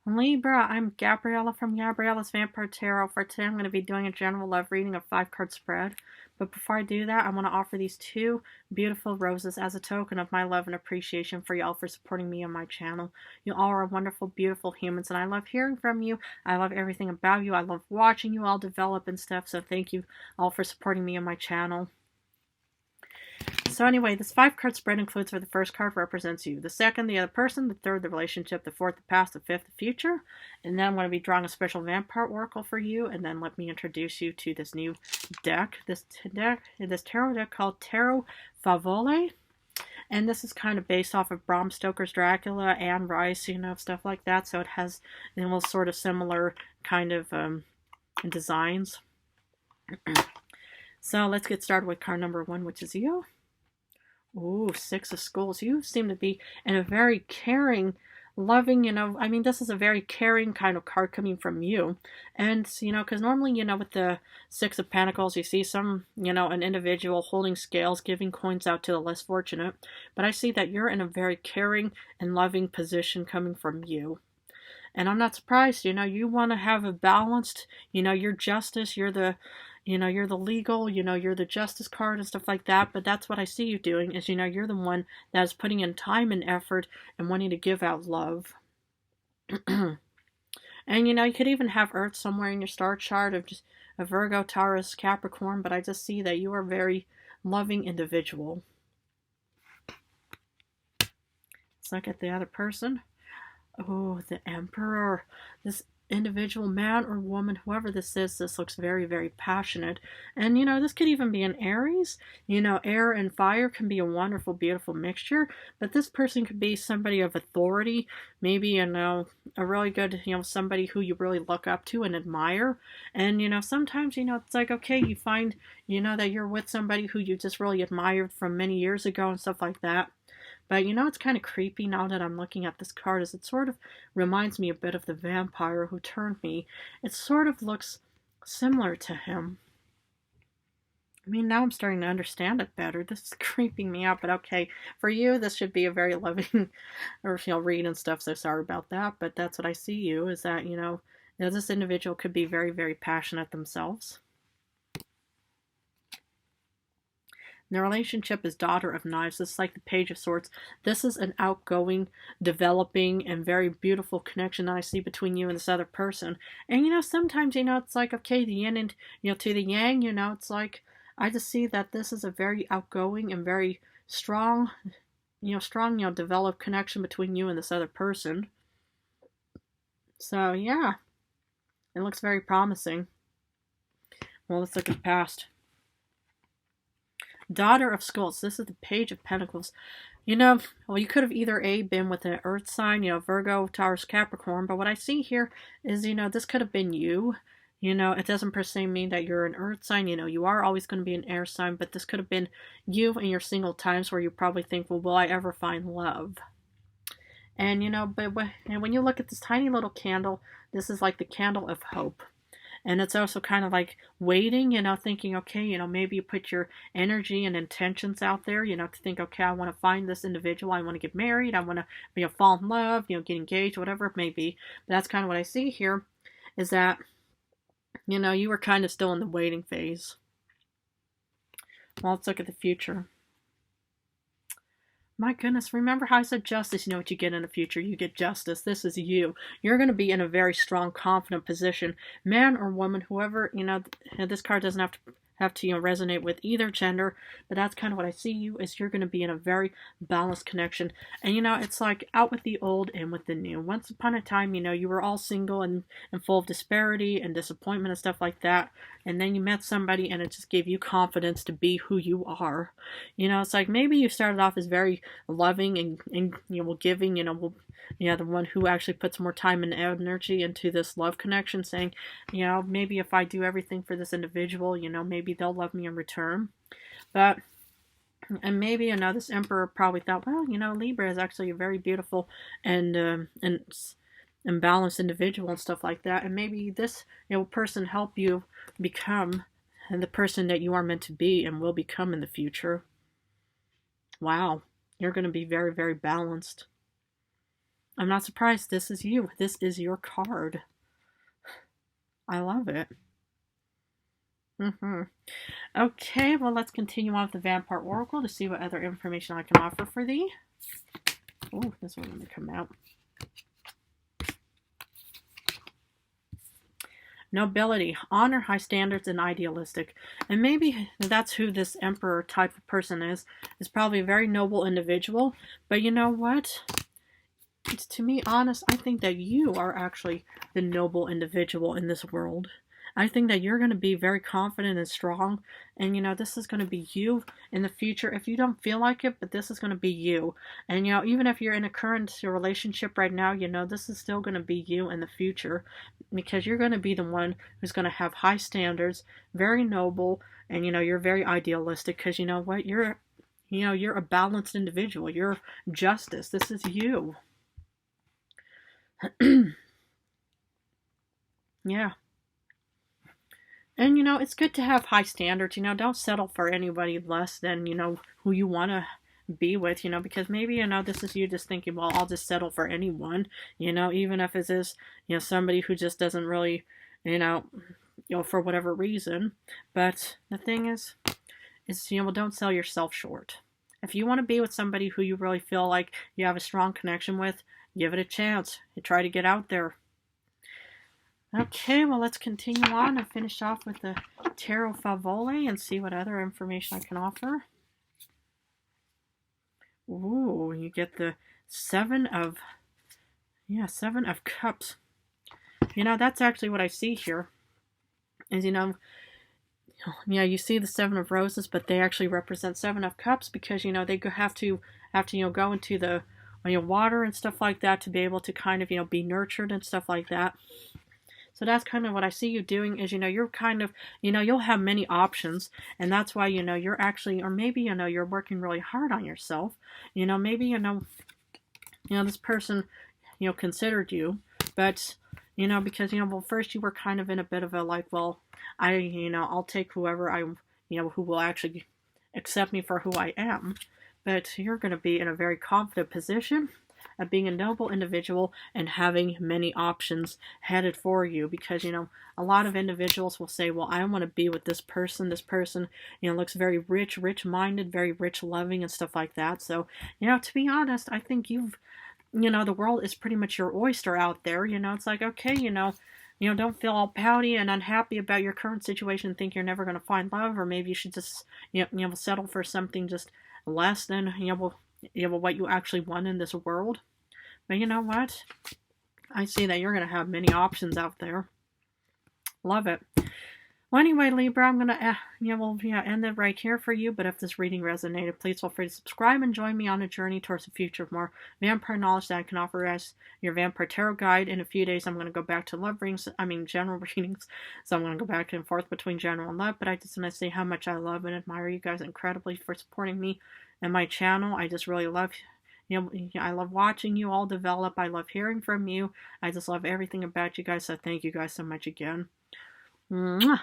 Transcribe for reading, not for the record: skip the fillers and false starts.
Libra, I'm Gabriella from Gabriella's Vampire Tarot. For today, I'm going to be doing a general love reading of 5-card spread. But before I do that, I want to offer these two beautiful roses as a token of my love and appreciation for y'all for supporting me on my channel. You all are wonderful, beautiful humans, and I love hearing from you. I love everything about you. I love watching you all develop and stuff, so thank you all for supporting me on my channel. So anyway, this 5-card spread includes for the first card represents you, the second, the other person, the third, the relationship, the fourth, the past, the fifth, the future. And then I'm going to be drawing a special vampire oracle for you, and then let me introduce you to this new deck. This tarot deck called Tarot Favole. And this is kind of based off of Bram Stoker's Dracula, Anne Rice, stuff like that. So it has sort of similar kind of designs. So let's get started with card number 1, which is you. Ooh, 6 of Skulls. You seem to be in a very caring, loving, this is a very caring kind of card coming from you. And, because normally, with the 6 of Pentacles, you see some, an individual holding scales, giving coins out to the less fortunate. But I see that you're in a very caring and loving position coming from you. And I'm not surprised, you want to have a balanced, your justice, you're the legal, you're the justice card and stuff like that. But that's what I see you doing is, you're the one that is putting in time and effort and wanting to give out love. And, you could even have Earth somewhere in your star chart of just a Virgo, Taurus, Capricorn. But I just see that you are a very loving individual. Let's look at the other person. Oh, the Emperor. This individual, man or woman, whoever this is, this looks very, very passionate. And, this could even be an Aries. Air and fire can be a wonderful, beautiful mixture. But this person could be somebody of authority. Maybe, a really good, somebody who you really look up to and admire. And, sometimes, it's like, okay, you find, that you're with somebody who you just really admired from many years ago and stuff like that. But, it's kind of creepy now that I'm looking at this card, as it sort of reminds me a bit of the vampire who turned me. It sort of looks similar to him. Now I'm starting to understand it better. This is creeping me out, but okay. For you, this should be a very loving, or, read and stuff, so sorry about that. But that's what I see you, is that, this individual could be very, very passionate themselves. The relationship is Daughter of Knives. This is like the Page of Swords. This is an outgoing, developing, and very beautiful connection that I see between you and this other person. And, sometimes, it's like, okay, the yin and, to the yang, it's like, I just see that this is a very outgoing and very strong, developed connection between you and this other person. So, yeah, it looks very promising. Well, let's look at the past. Daughter of Skulls. This is the Page of Pentacles. Well, you could have either been with an earth sign, Virgo, Taurus, Capricorn. But what I see here is, this could have been you. It doesn't per se mean that you're an earth sign. You are always going to be an air sign. But this could have been you in your single times where you probably think, well, will I ever find love? And, and when you look at this tiny little candle, this is like the candle of hope. And it's also kind of like waiting, thinking, okay, maybe you put your energy and intentions out there, to think, okay, I want to find this individual. I want to get married. I want to, fall in love, get engaged, whatever it may be. But that's kind of what I see here is that, you were kind of still in the waiting phase. Well, let's look at the future. My goodness, remember how I said justice? You know what you get in the future? You get justice. This is you. You're going to be in a very strong, confident position. Man or woman, whoever, this card doesn't have to resonate with either gender, but that's kind of what I see you, is you're going to be in a very balanced connection. And, it's like out with the old and with the new. Once upon a time, you were all single and full of disparity and disappointment and stuff like that. And then you met somebody and it just gave you confidence to be who you are. It's like maybe you started off as very loving and giving, the one who actually puts more time and energy into this love connection, saying, maybe if I do everything for this individual, maybe they'll love me in return. But, and maybe, this Emperor probably thought, well, Libra is actually a very beautiful and balanced individual and stuff like that. And maybe this, person help you become the person that you are meant to be and will become in the future. Wow. You're going to be very, very balanced. I'm not surprised. This is you. This is your card. I love it. Okay, well, let's continue on with the Vampire Oracle to see what other information I can offer for thee. Oh, this one going to come out. Nobility, honor, high standards, and idealistic. And maybe that's who this emperor type of person is probably a very noble individual. But you know what? To be honest, I think that you are actually the noble individual in this world. I think that you're going to be very confident and strong. And, you know, this is going to be you in the future. If you don't feel like it, but this is going to be you. And, you know, even if you're in a current relationship right now, you know, this is still going to be you in the future. Because you're going to be the one who's going to have high standards, very noble, and, you know, you're very idealistic. Because, you know what, you're a balanced individual. You're justice. This is you. Yeah. And, you know, it's good to have high standards. You know, don't settle for anybody less than, you know, who you want to be with, you know, because maybe, you know, this is you just thinking, well, I'll just settle for anyone, you know, even if it is, you know, somebody who just doesn't really, you know, for whatever reason. But the thing is, you know, well, don't sell yourself short. If you want to be with somebody who you really feel like you have a strong connection with, give it a chance. You try to get out there. Okay, well, let's continue on and finish off with the Tarot Favole and see what other information I can offer. Ooh, you get the Seven of Cups. You know, that's actually what I see here. Is, you know, yeah, you see the Seven of Roses, but they actually represent Seven of Cups because, you know, they have to you know, go into the, you know, water and stuff like that to be able to kind of, you know, be nurtured and stuff like that. So that's kind of what I see you doing is, you know, you're kind of, you know, you'll have many options. And that's why, you know, you're actually, or maybe, you know, you're working really hard on yourself. You know, maybe, you know, this person, you know, considered you. But, you know, because, you know, well, first you were kind of in a bit of a like, well, you know, I'll take whoever you know, who will actually accept me for who I am. But you're going to be in a very confident position of being a noble individual and having many options headed for you because, you know, a lot of individuals will say, well, I want to be with this person, you know, looks very rich-minded, very rich loving and stuff like that. So, you know, to be honest, I think you know, the world is pretty much your oyster out there. You know, it's like, okay, you know, don't feel all pouty and unhappy about your current situation and think you're never going to find love, or maybe you should just, you know, settle for something just less than, you know, what you actually want in this world. But you know what? I see that you're going to have many options out there. Love it. Well, anyway, Libra, I'm going to end it right here for you. But if this reading resonated, please feel free to subscribe and join me on a journey towards the future of more vampire knowledge that I can offer as your vampire tarot guide. In a few days, I'm going to go back to general readings. So I'm going to go back and forth between general and love. But I just want to say how much I love and admire you guys incredibly for supporting me and my channel. I just really love I love watching you all develop. I love hearing from you. I just love everything about you guys. So thank you guys so much again. Mwah.